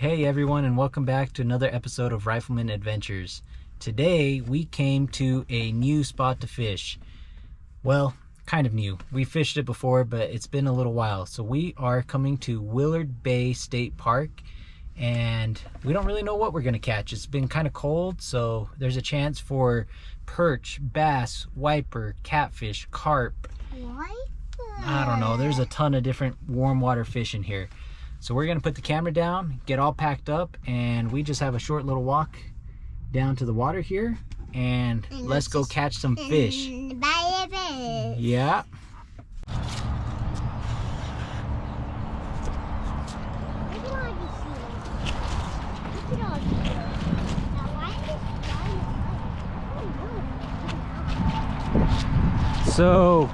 Hey everyone, and welcome back to another episode of Rifleman Adventures. Today we came to a new spot to fish. Well, kind of new. We fished it before, but it's been a little while. So we are coming to Willard Bay State Park, and we don't really know what we're gonna catch. It's been kind of cold, so there's a chance for perch, bass, wiper, catfish, carp. I don't know. There's a ton of different warm water fish in here. So we're gonna put the camera down, get all packed up, and we just have a short little walk down to the water here, and let's go catch some fish. Yeah. So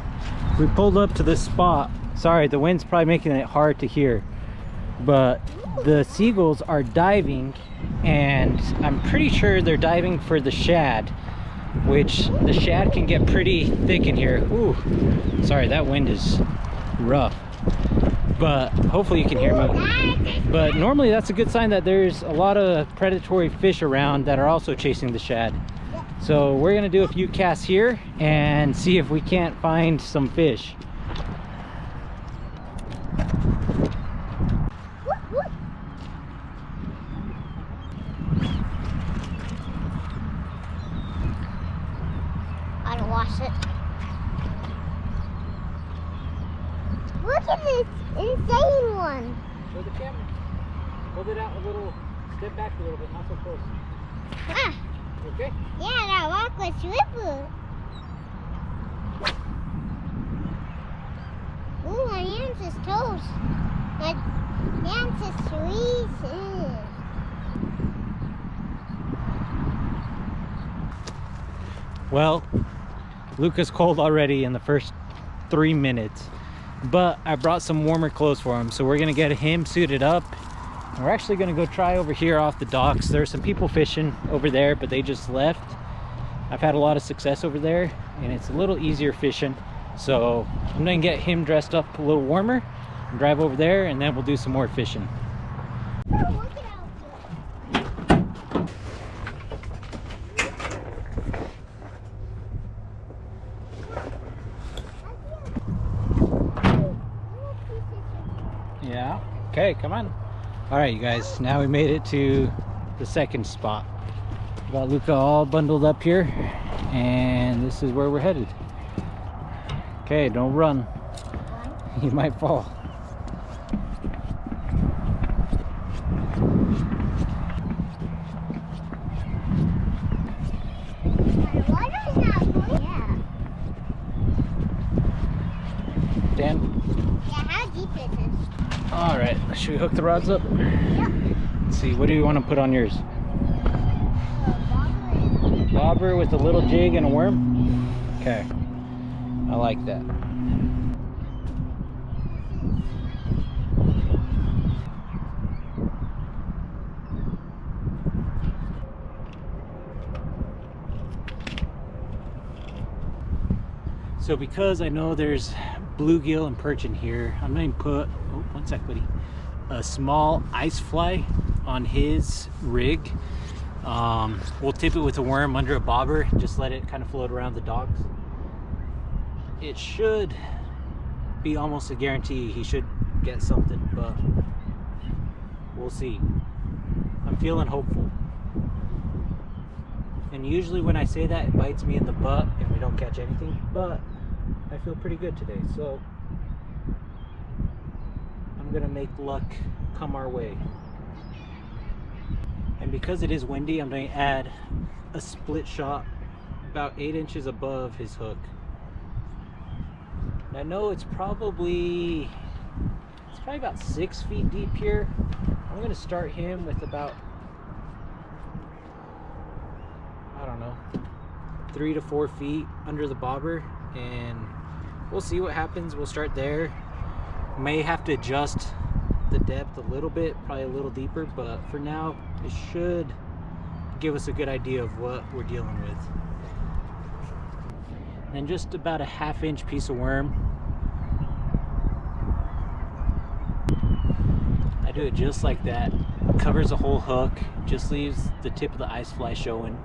we pulled up to this spot. Sorry, the wind's probably making it hard to hear, but the seagulls are diving, and I'm pretty sure they're diving for the shad, which the shad can get pretty thick in here. Ooh, sorry, that wind is rough, but hopefully you can hear me. But normally that's a good sign that there's a lot of predatory fish around that are also chasing the shad. So we're gonna do a few casts here and see if we can't find some fish. Wash it. Look at this insane one. Show the camera. Hold it out a little. Step back a little bit, not so close. Ah. Okay? Yeah, that walk was slippery. Ooh, my hands is toast. My hands is sweet. Well, Luca's cold already in the first 3 minutes, but I brought some warmer clothes for him, so we're gonna get him suited up, and we're actually gonna go try over here off the docks. There's some people fishing over there, but they just left. I've had a lot of success over there, and it's a little easier fishing, so I'm gonna get him dressed up a little warmer and drive over there, and then we'll do some more fishing. Yeah, okay, come on. All right, you guys, now we made it to the second spot. Got Luca all bundled up here, and this is where we're headed. Okay, don't run. You might fall. Dan? Yeah, how deep is this? All right, should we hook the rods up? Yep. Let's see, what do you want to put on yours? Bobber with a little jig and a worm? Okay, I like that. So because I know there's bluegill and perch in here, I'm going to put, oh, one sec, buddy, a small ice fly on his rig. We'll tip it with a worm under a bobber, just let it kind of float around the docks. It should be almost a guarantee he should get something, but we'll see. I'm feeling hopeful. And usually when I say that, it bites me in the butt and we don't catch anything, but I feel pretty good today, so I'm gonna make luck come our way. And because it is windy, I'm going to add a split shot about 8 inches above his hook. And I know it's probably about 6 feet deep here. I'm going to start him with about, I don't know, 3 to 4 feet under the bobber, and we'll see what happens. We'll start there. May have to adjust the depth a little bit, probably a little deeper, but for now it should give us a good idea of what we're dealing with. And just about a 1/2 inch piece of worm. I do it just like that. Covers the whole hook, just leaves the tip of the ice fly showing.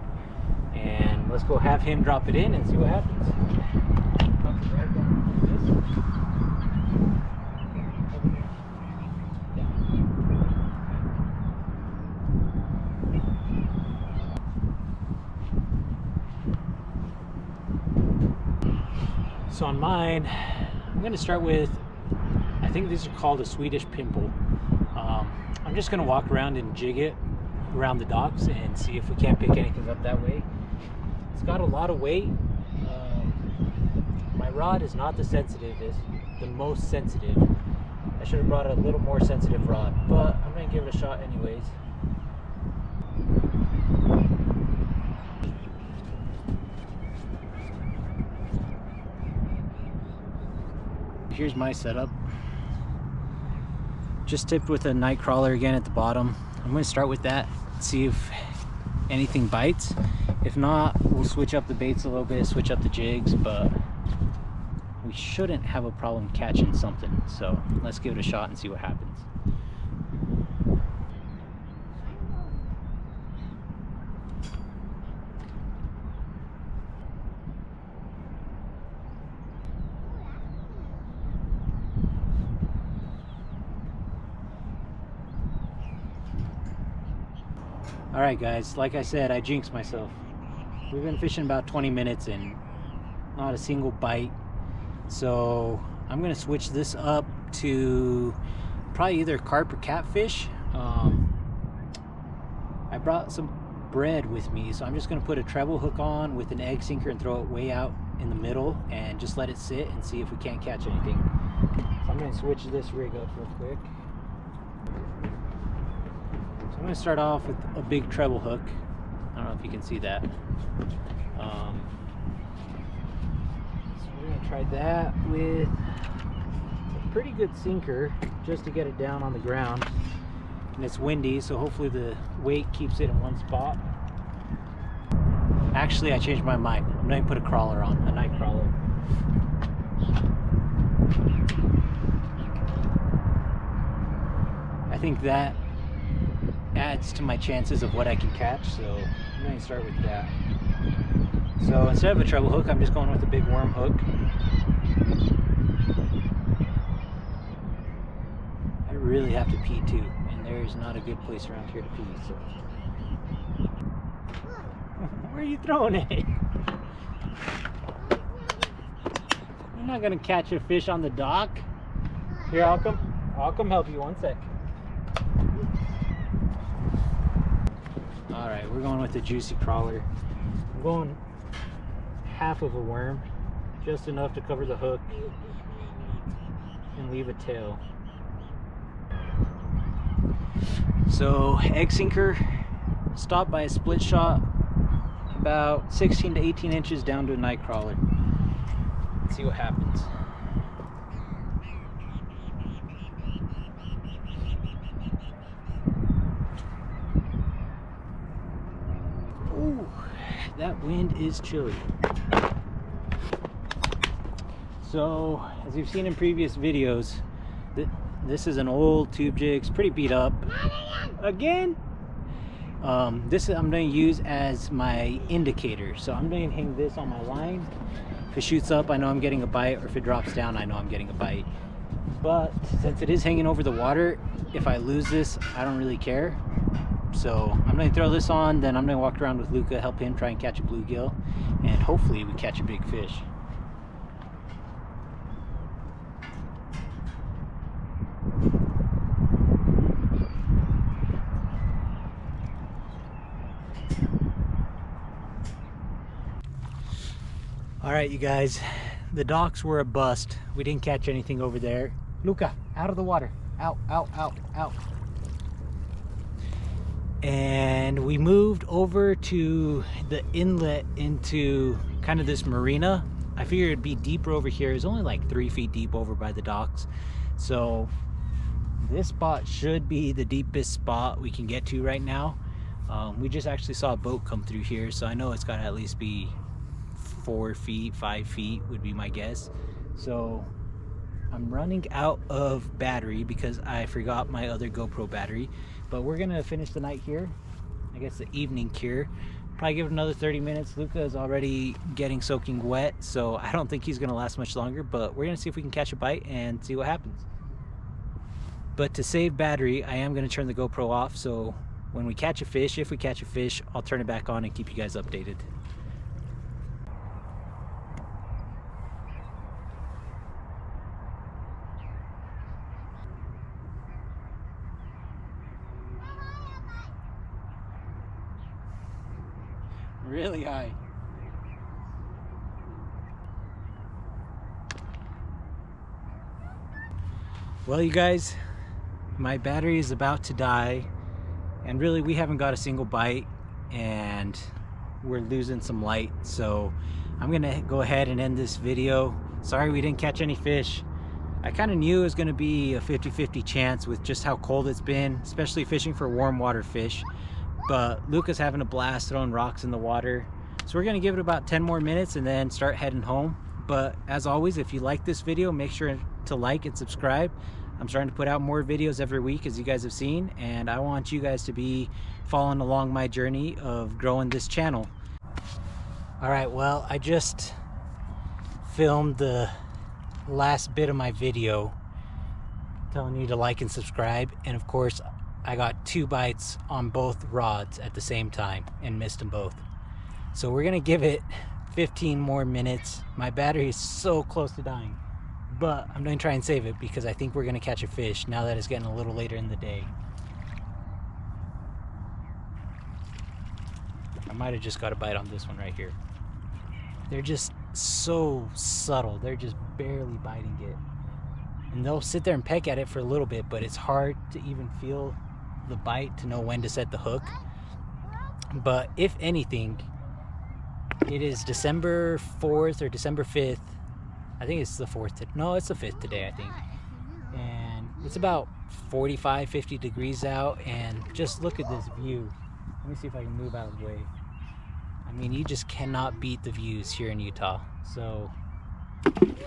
And let's go have him drop it in and see what happens. So on mine, I'm going to start with, I think these are called a Swedish pimple. I'm just going to walk around and jig it around the docks and see if we can't pick anything up that way. It's got a lot of weight. My rod is not the most sensitive. I should have brought a little more sensitive rod, but I'm going to give it a shot anyways. Here's my setup. Just tipped with a night crawler again at the bottom. I'm going to start with that, see if anything bites. If not, we'll switch up the baits a little bit, switch up the jigs, but we shouldn't have a problem catching something. So let's give it a shot and see what happens. Alright guys, like I said, I jinxed myself. We've been fishing about 20 minutes and not a single bite. So I'm going to switch this up to probably either carp or catfish. I brought some bread with me, so I'm just going to put a treble hook on with an egg sinker and throw it way out in the middle and just let it sit and see if we can't catch anything. So I'm going to switch this rig up real quick. I'm going to start off with a big treble hook. I don't know if you can see that. So we're going to try that with a pretty good sinker just to get it down on the ground. And it's windy, so hopefully the weight keeps it in one spot. Actually, I changed my mind. I'm going to put a crawler on, a night crawler. I think that adds to my chances of what I can catch, so I'm going to start with that. So instead of a treble hook, I'm just going with a big worm hook. I really have to pee too, and there's not a good place around here to pee, so. Where are you throwing it? You're not going to catch a fish on the dock. Here, I'll come help you, one sec. Alright, we're going with the juicy crawler. I'm going half of a worm, just enough to cover the hook and leave a tail. So, egg sinker, stopped by a split shot, about 16 to 18 inches down to a night crawler. Let's see what happens. Ooh, that wind is chilly. So, as you've seen in previous videos, this is an old tube jig. It's pretty beat up. Again? This I'm going to use as my indicator. So I'm going to hang this on my line. If it shoots up, I know I'm getting a bite, or if it drops down, I know I'm getting a bite. But since it is hanging over the water, if I lose this, I don't really care. So I'm going to throw this on, then I'm going to walk around with Luca, help him try and catch a bluegill, and hopefully we catch a big fish. Alright, you guys, the docks were a bust. We didn't catch anything over there. Luca, out of the water. Out, out, out, out. And we moved over to the inlet into kind of this marina. I figured it'd be deeper over here. It's only like 3 feet deep over by the docks. So this spot should be the deepest spot we can get to right now. We just actually saw a boat come through here, so I know it's got to at least be 4 feet, 5 feet would be my guess. So I'm running out of battery because I forgot my other GoPro battery, but we're gonna finish the night here. I guess the evening cure. Probably give it another 30 minutes. Luca is already getting soaking wet, so I don't think he's gonna last much longer, but we're gonna see if we can catch a bite and see what happens. But to save battery, I am gonna turn the GoPro off, so when we catch a fish, if we catch a fish, I'll turn it back on and keep you guys updated. Really high. Well, you guys, my battery is about to die, and really we haven't got a single bite and we're losing some light, so I'm gonna go ahead and end this video. Sorry we didn't catch any fish. I kind of knew it was going to be a 50-50 chance with just how cold it's been, especially fishing for warm water fish. But Luca's having a blast throwing rocks in the water. So we're going to give it about 10 more minutes and then start heading home. But as always, if you like this video, make sure to like and subscribe. I'm starting to put out more videos every week, as you guys have seen, and I want you guys to be following along my journey of growing this channel. Alright, well, I just filmed the last bit of my video telling you to like and subscribe, and of course I got 2 bites on both rods at the same time and missed them both. So we're gonna give it 15 more minutes. My battery is so close to dying, but I'm gonna try and save it because I think we're gonna catch a fish now that it's getting a little later in the day. I might have just got a bite on this one right here. They're just so subtle, they're just barely biting it. And they'll sit there and peck at it for a little bit, but it's hard to even feel the bite to know when to set the hook. But if anything, it is December 4th or December 5th. I think it's the 4th. No, it's the 5th today, I think. And it's about 45-50 degrees out, and just look at this view. Let me see if I can move out of the way. I mean, you just cannot beat the views here in Utah. So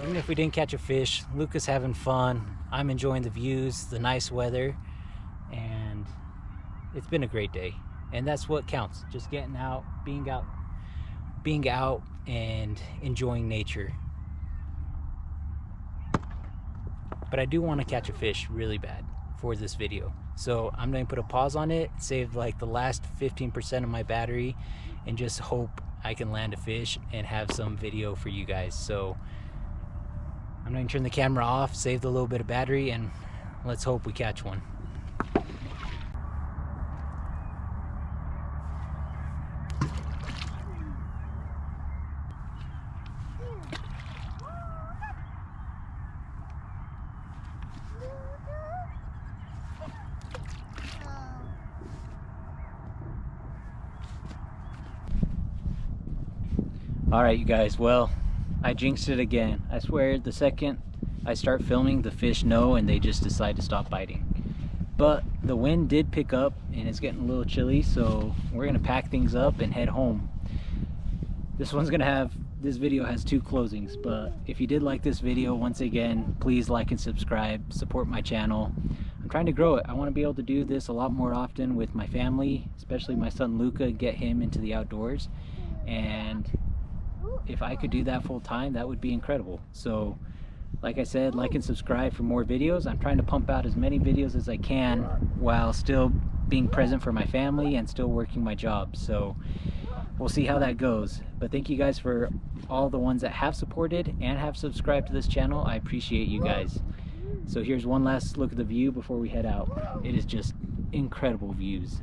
even if we didn't catch a fish, Luca's having fun. I'm enjoying the views, the nice weather, and it's been a great day. And that's what counts, just getting out, being out and enjoying nature. But I do want to catch a fish really bad for this video. So I'm going to put a pause on it, save like the last 15% of my battery, and just hope I can land a fish and have some video for you guys. So I'm going to turn the camera off, save the little bit of battery, and let's hope we catch one. Alright, you guys, well, I jinxed it again. I swear, the second I start filming, the fish know and they just decide to stop biting. But the wind did pick up and it's getting a little chilly, so we're gonna pack things up and head home. This video has 2 closings, but if you did like this video, once again, please like and subscribe, support my channel. I'm trying to grow it. I want to be able to do this a lot more often with my family, especially my son Luca, get him into the outdoors. And if I could do that full time, that would be incredible. So like I said, like and subscribe for more videos. I'm trying to pump out as many videos as I can while still being present for my family and still working my job. So we'll see how that goes. But thank you guys for all the ones that have supported and have subscribed to this channel. I appreciate you guys. So here's one last look at the view before we head out. It is just incredible views.